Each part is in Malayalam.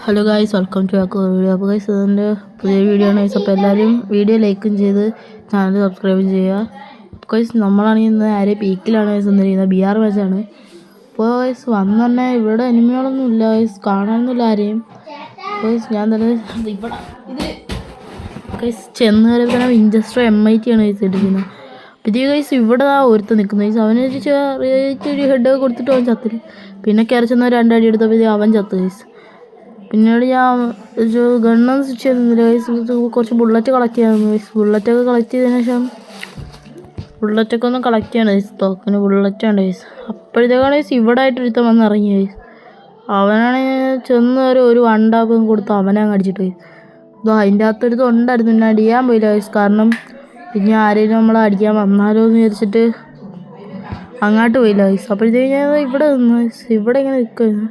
ഹലോ ഗായ്സ്, വെൽക്കം ടു ആക്കോ വീഡിയോ. അപ്പോൾ ഗൈസ് ഇതിൻ്റെ പുതിയ വീഡിയോ ആണ് ഗൈസ്. അപ്പോൾ എല്ലാവരും വീഡിയോ ലൈക്കും ചെയ്ത് ചാനൽ സബ്സ്ക്രൈബ് ചെയ്യുക. ഗൈസ് നമ്മളാണെങ്കിൽ ഇന്ന് ആരെ പീക്കിലാണ് ഗൈസ് വന്നിരിക്കുന്നത്. BR മാച്ചാണ്. അപ്പോൾ ഗൈസ് വന്ന് തന്നെ ഇവിടെ എനിമികളൊന്നും ഇല്ല ഗൈസ്, കാണാനൊന്നുമില്ല ആരെയും. ഗൈസ് ഞാൻ തന്നെ ഇവിടെ ഇത് ഗൈസ് ചെന്ന് കയറിയപ്പോൾ തന്നെ വിഞ്ചസ്റ്റർ MIT ആണ് ഗൈസ് എടുക്കുന്നത്. പുതിയ ഗൈസ് ഇവിടെ ഒരുത്ത് നിൽക്കുന്നത് ഗൈസ്. അവന് ചെറിയൊരു ഹെഡൊക്കെ കൊടുത്തിട്ട് അവൻ ചത്തില്ല. പിന്നെ കയറി ചെന്ന് 2 അടി എടുത്തപ്പോൾ അവൻ ചത്ത് ഗൈസ്. പിന്നീട് ഞാൻ ഗണ്ണൊന്നും സ്വിച്ച് ചെയ്തിരുന്നില്ല ഗൈസ്. കുറച്ച് ബുള്ളറ്റ് കളക്ട് ചെയ്യാമായിരുന്നു ഗൈസ്. ബുള്ളറ്റൊക്കെ കളക്ട് ചെയ്തതിന് ശേഷം ബുള്ളറ്റൊക്കെ ഒന്ന് കളക്ട് ചെയ്യണം ഗൈസ്. തോക്കിന് ബുള്ളറ്റ് ഉണ്ട് ഗൈസ്. അപ്പോഴത്തേക്കാണ് ഗൈസ് ഇവിടെ ആയിട്ട് ഒരുത്തൻ വന്ന് ഇറങ്ങി ഗൈസ്. അവനാണെങ്കിൽ ചെന്ന് ഒരു വണ്ടാപ്പം കൊടുത്ത് അവനെ അങ്ങ് അടിച്ചിട്ട് ഗൈസ്. ഇതോ അതിൻ്റെ അകത്തൊരുത്തം ഉണ്ടായിരുന്നു. പിന്നെ അടിക്കാൻ പോയില്ല ഗൈസ്. കാരണം പിന്നെ ആരെങ്കിലും നമ്മളെ അടിക്കാൻ വന്നാലോ എന്ന് വിചാരിച്ചിട്ട് അങ്ങോട്ട് പോയില്ല ഗൈസ്. അപ്പോഴത്തേക്ക് ഞാൻ ഇവിടെ നിന്ന് ഗൈസ്. ഇവിടെ ഇങ്ങനെ നിൽക്കുന്നു.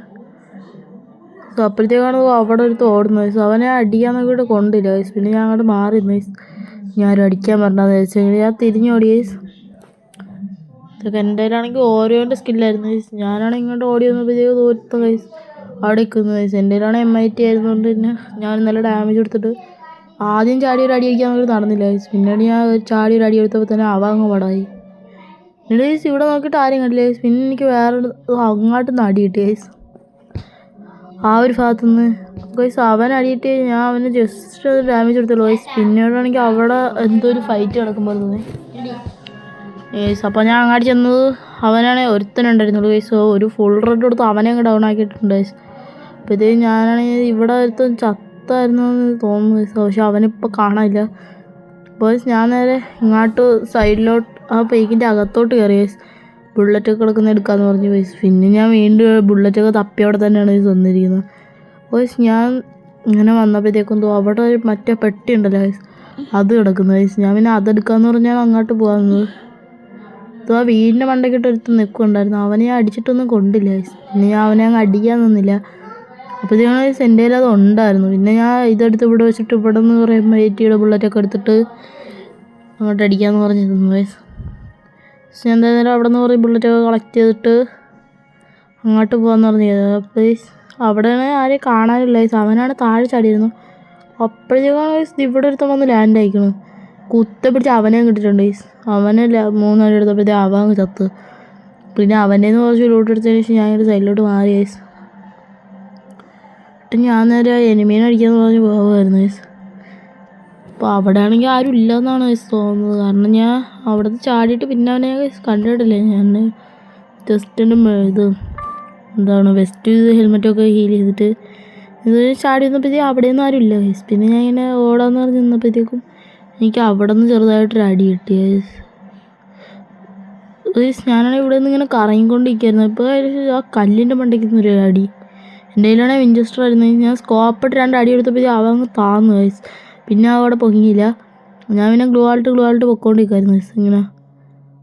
അപ്പോഴത്തേക്കാണ് അവിടെ ഒരുത്ത് ഓടുന്നത് ഗൈസ്. അവനെ അടിക്കാൻ നോക്കിയിട്ട് കൊണ്ടില്ല ഗൈസ്. പിന്നെ ഞാൻ അങ്ങോട്ട് മാറി ഗൈസ്. ഞാനും അടിക്കാൻ പറഞ്ഞതെന്ന് വെച്ചാൽ ഞാൻ തിരിഞ്ഞോടി ഗൈസ്. ഇതൊക്കെ എൻ്റെ കയ്യിലാണെങ്കിൽ ഓരോൻ്റെ സ്കില്ലായിരുന്നു ഗൈസ്. ഞാനാണെങ്കിൽ ഇങ്ങോട്ട് ഓടി വന്നപ്പോഴത്തേക്ക് തോറ്റ ഗൈസ്. അവിടെ നിൽക്കുന്നു ഗൈസ്. എൻ്റെ കയ്യിലാണെങ്കിൽ MIT ആയതുകൊണ്ട് പിന്നെ ഞാൻ നല്ല ഡാമേജ് കൊടുത്തിട്ട് ആദ്യം ചാടി ഒരു അടി അടിക്കാൻ നോക്കി നടന്നില്ല ഗൈസ്. പിന്നീട് ഞാൻ ചാടി ഒരു അടി എടുത്തപ്പോൾ തന്നെ അവ അങ്ങ് പടായി. എന്നിട്ട് ഗൈസ് ഇവിടെ നോക്കിയിട്ട് ആരും കണ്ടില്ല ഗൈസ്. പിന്നെ എനിക്ക് വേറെ അങ്ങോട്ട് നിന്ന് അടി കിട്ടി ഗൈസ്. ആ ഒരു ഭാഗത്തുനിന്ന് ഗൈസ് അവൻ അടിയിട്ട് ഞാൻ അവന് ജസ്റ്റ് ഡാമേജ് കൊടുത്തുള്ളൂ ഗൈസ്. പിന്നീടാണെങ്കിൽ അവിടെ എന്തോ ഒരു ഫൈറ്റ് നടക്കുമ്പോൾ തോന്നി ഗൈസ്. അപ്പോൾ ഞാൻ അങ്ങോട്ട് ചെന്നത് അവനാണെങ്കിൽ ഒരുത്തനുണ്ടായിരുന്നുള്ളൂ ഗൈസ്. ഒരു ഫുൾ റെഡ് കൊടുത്ത് അവനെ അങ്ങ് ഡൗൺ ആക്കിയിട്ടുണ്ട് ഗൈസ്. അപ്പോഴത്തേക്കും ഞാനാണെങ്കിൽ ഇവിടെ ഒരുത്തൻ ചത്തായിരുന്നു എന്ന് തോന്നുന്നു ഗൈസ്. പക്ഷെ അവനിപ്പോൾ കാണാനില്ല. അപ്പോൾ ഞാൻ നേരെ ഇങ്ങോട്ട് സൈഡിലോട്ട് ആ പീക്കിൻ്റെ അകത്തോട്ട് കയറി ഗൈസ്. ബുള്ളറ്റൊക്കെ കിടക്കുന്ന എടുക്കാമെന്ന് പറഞ്ഞു ഗൈസ്. പിന്നെ ഞാൻ വീണ്ടും ബുള്ളറ്റൊക്കെ തപ്പി അവിടെ തന്നെയാണ് ഗൈസ് വന്നിരിക്കുന്നത്. ഗൈസ് ഞാൻ ഇങ്ങനെ വന്നപ്പോഴത്തേക്കും എന്തോ അവിടെ മറ്റേ പെട്ടി ഉണ്ടല്ലോ ഗൈസ്, അത് കിടക്കുന്നു ഗൈസ്. ഞാൻ പിന്നെ അതെടുക്കാമെന്ന് പറഞ്ഞാൽ അങ്ങോട്ട് പോകാമെന്നത്. ആ വീടിൻ്റെ മണ്ടയ്ക്കിട്ട് ഒരുത്ത് നിൽക്കുന്നുണ്ടായിരുന്നു. അവനെ ഞാൻ അടിച്ചിട്ടൊന്നും കൊണ്ടില്ല ഗൈസ്. പിന്നെ ഞാൻ അവനെ അങ്ങ് അടിക്കാൻ നിന്നില്ല. അപ്പോഴത്തേക്കാണ് ഗൈസ് എൻ്റെ കയ്യിൽ അത് ഉണ്ടായിരുന്നു. പിന്നെ ഞാൻ ഇതെടുത്ത് ഇവിടെ വെച്ചിട്ട് ഇവിടെ നിന്ന് കുറേ MITയുടെ ബുള്ളറ്റൊക്കെ എടുത്തിട്ട് അങ്ങോട്ട് അടിക്കാമെന്ന് പറഞ്ഞിരുന്നു ഗൈസ്. ഞാൻ എന്തായാലും അവിടെ നിന്ന് കുറേ ബുള്ളറ്റൊക്കെ കളക്ട് ചെയ്തിട്ട് അങ്ങോട്ട് പോകാമെന്ന് പറഞ്ഞത്. അപ്പോൾ അവിടെയാണ് ആരെയും കാണാനില്ല ഗൈസ്. അവനാണ് താഴെ ചാടിയിരുന്നു. അപ്പോഴത്തേക്കാണ് ഗൈസ് ഇവിടെ ഒരുത്തം വന്ന് ലാൻഡ് ആയിക്കണം. കുത്ത പിടിച്ച് അവനെ കിട്ടിയിട്ടുണ്ട് ഗൈസ്. അവനെ 3 അടി എടുത്തപ്പോഴത്തേക്ക് അവൻ അങ്ങ് ചത്ത്. പിന്നെ അവൻ്റെ നിന്ന് കുറച്ച് ലൂട്ട് എടുത്തതിന് ശേഷം ഞാൻ ഒരു സൈഡിലോട്ട് മാറി ഗൈസ്. എന്നിട്ട് ഞാൻ നേരെ എനിമീനെ അടിക്കാമെന്ന് പറഞ്ഞ് പോകുമായിരുന്നു ഗൈസ്. അപ്പോൾ അവിടെ ആണെങ്കിൽ ആരും ഇല്ലയെന്നാണ് ഗൈസ് തോന്നുന്നത്. കാരണം ഞാൻ അവിടുന്ന് ചാടിയിട്ട് പിന്നെ അവനെ കണ്ടിട്ടില്ല. ഞാൻ ജസ്റ്റ് എൻ്റെ ഇത് എന്താണ് വെസ്റ്റ് ഹെൽമെറ്റൊക്കെ ഹീൽ ചെയ്തിട്ട് ഇത് ചാടി വന്നപ്പോഴത്തേക്കും അവിടെ നിന്ന് ആരും ഇല്ല ഗൈസ്. പിന്നെ ഞാൻ ഇങ്ങനെ ഓടാമെന്ന് പറഞ്ഞ് നിന്നപ്പോഴത്തേക്കും എനിക്ക് അവിടെ നിന്ന് ചെറുതായിട്ടൊരു അടി കിട്ടി ഗൈസ്. ഞാനാണെങ്കിൽ ഇവിടെ നിന്ന് ഇങ്ങനെ കറങ്ങിക്കൊണ്ടിരിക്കുകയായിരുന്നു. ഇപ്പോൾ ആ കല്ലിൻ്റെ മണ്ടയ്ക്ക് നിന്നൊരു അടി. എൻ്റെ കയ്യിലാണെങ്കിൽ വിഞ്ചസ്റ്റർ ആയിരുന്നു. ഞാൻ സ്കോപ്പിട്ട് 2 അടി എടുത്തപ്പോഴത്തേക്കും അവ അങ്ങ് താന്നു ഗൈസ്. പിന്നെ അവിടെ പൊങ്ങിയില്ല. ഞാൻ പിന്നെ ഗ്ലൂ ആൾട്ട് പൊക്കോണ്ടിരിക്കുമായിരുന്നു ഗൈസ് ഇങ്ങനെ.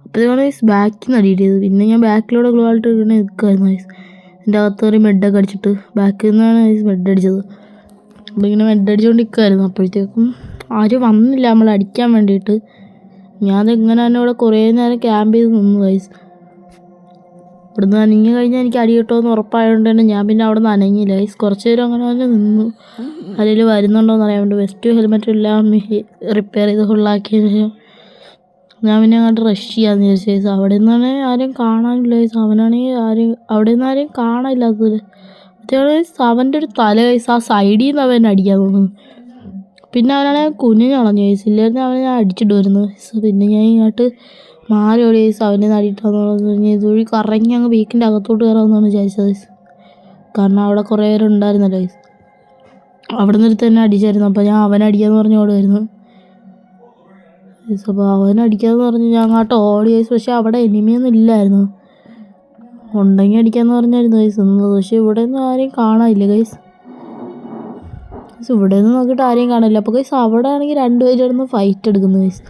അപ്പോഴത്തേക്കാണ് ഗൈസ് ബാക്കിൽ നിന്ന് അടി കിട്ടിയത്. പിന്നെ ഞാൻ ബാക്കിലൂടെ ഗ്ലൂ ആൾട്ട് ഇങ്ങനെ നിൽക്കുമായിരുന്നു ഗൈസ്. എൻ്റെ അകത്ത് കയറി മെഡൊക്കെ അടിച്ചിട്ട് ബാക്കിൽ നിന്നാണ് ഗൈസ് മെഡ് അടിച്ചത്. അപ്പോൾ ഇങ്ങനെ മെഡ് അടിച്ചുകൊണ്ട് നിൽക്കുമായിരുന്നു. അപ്പോഴത്തേക്കും ആരും വന്നില്ല നമ്മളെ അടിക്കാൻ വേണ്ടിയിട്ട്. ഞാൻ ഇങ്ങനെ തന്നെ ഇവിടെ കുറേ നേരം ക്യാമ്പ് ചെയ്ത് നിന്നു ഗൈസ്. ഇവിടുന്ന് അനങ്ങി കഴിഞ്ഞാൽ എനിക്ക് അടി കിട്ടുമെന്ന് ഉറപ്പായതുകൊണ്ട് തന്നെ ഞാൻ പിന്നെ അവിടെ നിന്ന് അനങ്ങിയില്ല ഗൈസ്. കുറച്ച് നേരം അങ്ങനെ തന്നെ നിന്നു. അതിൽ വരുന്നുണ്ടോയെന്ന് അറിയാൻ വേണ്ടി വെസ്റ്റ് ഹെൽമെറ്റ് എല്ലാം റിപ്പയർ ചെയ്ത് ഫുള്ളാക്കിയതിന് ശേഷം ഞാൻ പിന്നെ അങ്ങോട്ട് റഷ് ചെയ്യാമെന്ന് വിചാരിച്ചു ഗൈസ്. അവിടെ നിന്നാണെങ്കിൽ ആരും കാണാനില്ല ഗൈസ്. അവനാണെങ്കിൽ അവിടെ നിന്ന് ആരെയും കാണാനില്ലാത്തത്. അവൻ്റെ ഒരു തല ഗൈസ് ആ സൈഡിൽ നിന്ന് അവൻ അടിക്കാൻ തോന്നുന്നു. പിന്നെ അവനാണെങ്കിൽ കുനിഞ്ഞ് കളഞ്ഞു ഗൈസ്. ഇല്ലായിരുന്നു അവനെ ഞാൻ അടിച്ചിട്ട് വരുന്നു ഗൈസ്. പിന്നെ ഞാൻ ഇങ്ങോട്ട് മാറി ഓടി ഗൈസ്. അവനെ അടിയിട്ടാന്ന് പറഞ്ഞു ഇതുവഴി കറങ്ങി അങ്ങ് വീക്കിൻ്റെ അകത്തോട്ട് കയറാമെന്നാണ് വിചാരിച്ചത് ഗൈസ്. കാരണം അവിടെ കുറേ പേരുണ്ടായിരുന്നല്ലോ ഗൈസ്. അവിടെ നിന്ന് തന്നെ അടിച്ചായിരുന്നു. അപ്പോൾ ഞാൻ അവനെ അടിക്കാമെന്ന് പറഞ്ഞ് ഓടുമായിരുന്നു ഗൈസ്. അപ്പോൾ അവനെ അടിക്കാമെന്ന് പറഞ്ഞ് ഞാൻ അങ്ങോട്ട് ഓടി ഗൈസ്. പക്ഷേ അവിടെ എനിമിയൊന്നും ഇല്ലായിരുന്നു. ഉണ്ടെങ്കിൽ അടിക്കാമെന്ന് പറഞ്ഞായിരുന്നു ഗൈസ് നിന്നത്. പക്ഷേ ഇവിടെ ഒന്നും ആരെയും കാണാനില്ല ഗൈസ്. ഇവിടെ നിന്ന് നോക്കിയിട്ട് ആരെയും കാണില്ല. അപ്പോൾ ഗൈസ് അവിടെ ആണെങ്കിൽ 2 പേര് കിടന്ന് ഫൈറ്റ് എടുക്കുന്നു ഗൈസ്.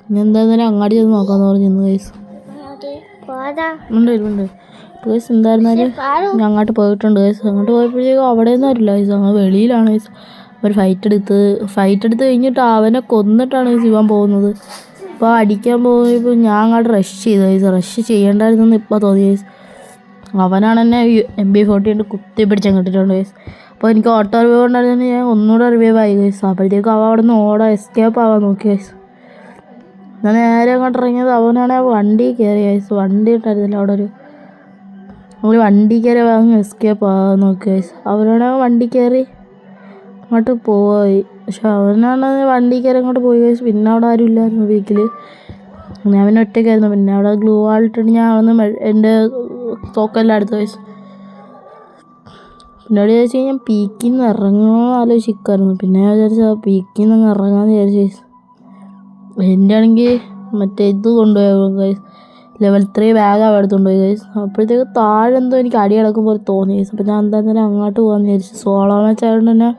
പിന്നെ എന്തായാലും അങ്ങാടി ചെന്ന് നോക്കാമെന്ന് പറഞ്ഞിരുന്നു ഗൈസ്. ഉണ്ട്. അപ്പോൾ ഗൈസ് എന്തായിരുന്നാലും ഞാൻ അങ്ങോട്ട് പോയിട്ടുണ്ട് ഗൈസ്. അങ്ങോട്ട് പോയപ്പോഴത്തേക്കും അവിടെ ഒന്നും അറിയില്ല ഗൈസ്. അങ്ങ് വെളിയിലാണ് ഗൈസ്. അവർ ഫൈറ്റ് എടുത്ത് കഴിഞ്ഞിട്ട് അവനെ കൊന്നിട്ടാണ് ഗൈസ് ഇവൻ പോകുന്നത്. അപ്പോൾ അടിക്കാൻ പോയപ്പോൾ ഞാൻ അങ്ങോട്ട് റഷ് ചെയ്തു ഗൈസ്. റഷ് ചെയ്യേണ്ടായിരുന്നെന്ന് ഇപ്പോൾ തോന്നി ഗൈസ്. അവനാണ് എന്നെ MB40 കൊണ്ട് കുത്തി പിടിച്ചങ്ങ് ഇട്ടിട്ടുണ്ട് ഗൈസ്. അപ്പോൾ എനിക്ക് ഓട്ടോ റിവൈവ് ഉണ്ടായിരുന്നു. ഞാൻ ഒന്നുകൂടെ റിവൈവ് ആയി ഗൈസ്. അപ്പോഴത്തേക്കും അവൻ അവിടെ നിന്ന് ഓടാൻ എസ്കേപ്പ് ആവാൻ നോക്കി ഗൈസ്. ഞാൻ നേരെ അങ്ങോട്ട് ഇറങ്ങിയത് അവനാണെങ്കിൽ വണ്ടി കയറി ഗൈസ്. വണ്ടി ഉണ്ടായിരുന്നില്ല അവിടെ ഒരു വണ്ടി കയറി വാങ്ങി എസ്കേപ്പ് ആവാൻ നോക്കി ഗൈസ്. അവനാണെങ്കിൽ വണ്ടി കയറി അങ്ങോട്ട് പോയി. പക്ഷെ അവനാണെങ്കിൽ വണ്ടി കയറി അങ്ങോട്ട് പോയി ഗൈസ്. പിന്നെ അവിടെ ആരും ഇല്ലായിരുന്നു വീക്കിൽ. ഞാൻ പിന്നെ ഒറ്റയ്ക്കായിരുന്നു. പിന്നെ അവിടെ ഗ്ലൂ വാളിട്ടിട്ട് ഞാൻ അവിടെ എൻ്റെ തോക്കെല്ലാം എടുത്തു ഗൈസ്. പിന്നെ അവിടെ ചോദിച്ചു കഴിഞ്ഞാൽ പീക്കിൽ നിന്ന് ഇറങ്ങണമെന്ന് ആലോചിക്കായിരുന്നു. പിന്നെ ഞാൻ വിചാരിച്ചാൽ പീക്കിൽ നിന്ന് ഇറങ്ങാമെന്ന് വിചാരിച്ചു ഗൈസ്. എൻ്റെ ആണെങ്കിൽ മറ്റേ ഇത് കൊണ്ടുപോയി ഗൈസ്, ലെവൽ 3 ബാഗ് എടുത്തുകൊണ്ട് പോയി ഗൈസ്. അപ്പോഴത്തേക്ക് താഴെ എന്തോ എനിക്ക് അടി കിടക്കുമ്പോൾ തോന്നി ഗൈസ്. അപ്പോൾ ഞാൻ എന്തായാലും അങ്ങോട്ട് പോകാമെന്ന് വിചാരിച്ചു. സോളോ മാച്ച് ആയതുകൊണ്ട് തന്നെ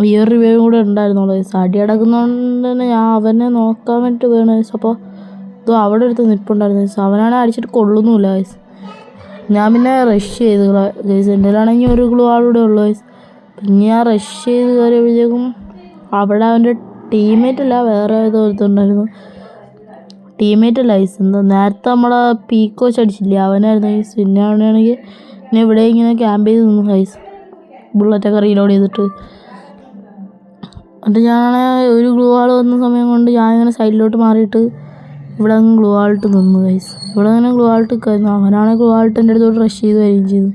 ഈ ഒരു റിവ്യൂ കൂടെ ഉണ്ടായിരുന്നുള്ളൂ ഗൈസ്. അടി കിടക്കുന്നതുകൊണ്ട് തന്നെ ഞാൻ അവനെ നോക്കാൻ വേണ്ടിയിട്ട് വേണം ഗൈസ്. അപ്പോൾ ഇതോ അവിടെ അടുത്ത് നിൽപ്പുണ്ടായിരുന്നു ഗൈസ്. അവനാണെങ്കിൽ അടിച്ചിട്ട് കൊള്ളുന്നുമില്ല ഗൈസ്. ഞാൻ പിന്നെ റഷ് ചെയ്ത് ഗൈസ്. എൻ്റെ കയ്യിലാണെങ്കിൽ ഒരു ഗ്ലൂ ആളൂടെ ഉള്ളു ഗൈസ്. പിന്നെ ഞാൻ റഷ് ചെയ്ത് കയറിയപ്പോഴത്തേക്കും അവിടെ അവൻ്റെ ടീംമേറ്റ് അല്ല, വേറെ ഏതോ ഒരുത്തുണ്ടായിരുന്നു. ടീംമേറ്റ് അല്ല ഗൈസ്, എന്താ നേരത്തെ നമ്മളെ പീക്കോ അടിച്ചില്ലേ അവനായിരുന്നു ഗൈസ്. പിന്നെ അവനാണെങ്കിൽ പിന്നെ ഇവിടെ ഇങ്ങനെ ക്യാമ്പ് ചെയ്ത് നിന്നു ഗൈസ്, ബുള്ളറ്റൊക്കെ റീലോഡ് ചെയ്തിട്ട്. എന്നിട്ട് ഞാനാണെങ്കിൽ ഒരു ഗ്ലൂ ആൾ വന്ന സമയം കൊണ്ട് ഞാനിങ്ങനെ സൈഡിലോട്ട് മാറിയിട്ട് ഇവിടെ അങ്ങ് ഗ്ലൂ ആൾട്ട് നിന്നു ഗൈസ്. ഇവിടെ അങ്ങനെ ഗ്ലൂ ആൾട്ട് നിൽക്കായിരുന്നു. അവനാണെങ്കിൽ ഗ്ലൂ ആൾട്ട് എൻ്റെ അടുത്തോട്ട് റഷ് ചെയ്ത് വരികയും ചെയ്തു.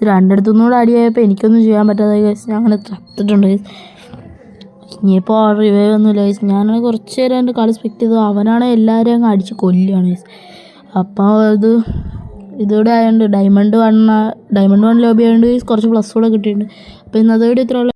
രണ്ടിടത്തുനിന്നൂടെ അടിയായപ്പോൾ എനിക്കൊന്നും ചെയ്യാൻ പറ്റാതായി ഗൈസ്. ഞാൻ അങ്ങനെ ചത്തിട്ടുണ്ട് ഗൈസ്. ഇനിയിപ്പോൾ റിവൈവ് ഒന്നുമില്ല ഗൈസ്. ഞാനാണെങ്കിൽ കുറച്ച് നേരം എൻ്റെ കളി സ്പെക്ട് ചെയ്തു. അവനാണെങ്കിൽ എല്ലാവരെയും അങ്ങ് അടിച്ച് കൊല്ലുകയാണ് ഗൈസ്. അപ്പോൾ ഇതിവിടെ ആയതുകൊണ്ട് ഡയമണ്ട് 1 ലോബി ആയതുകൊണ്ട് കുറച്ച് പ്ലസ് കൂടെ കിട്ടിയിട്ടുണ്ട്. അപ്പോൾ ഇന്നത്തെ വീഡിയോ ഇത്ര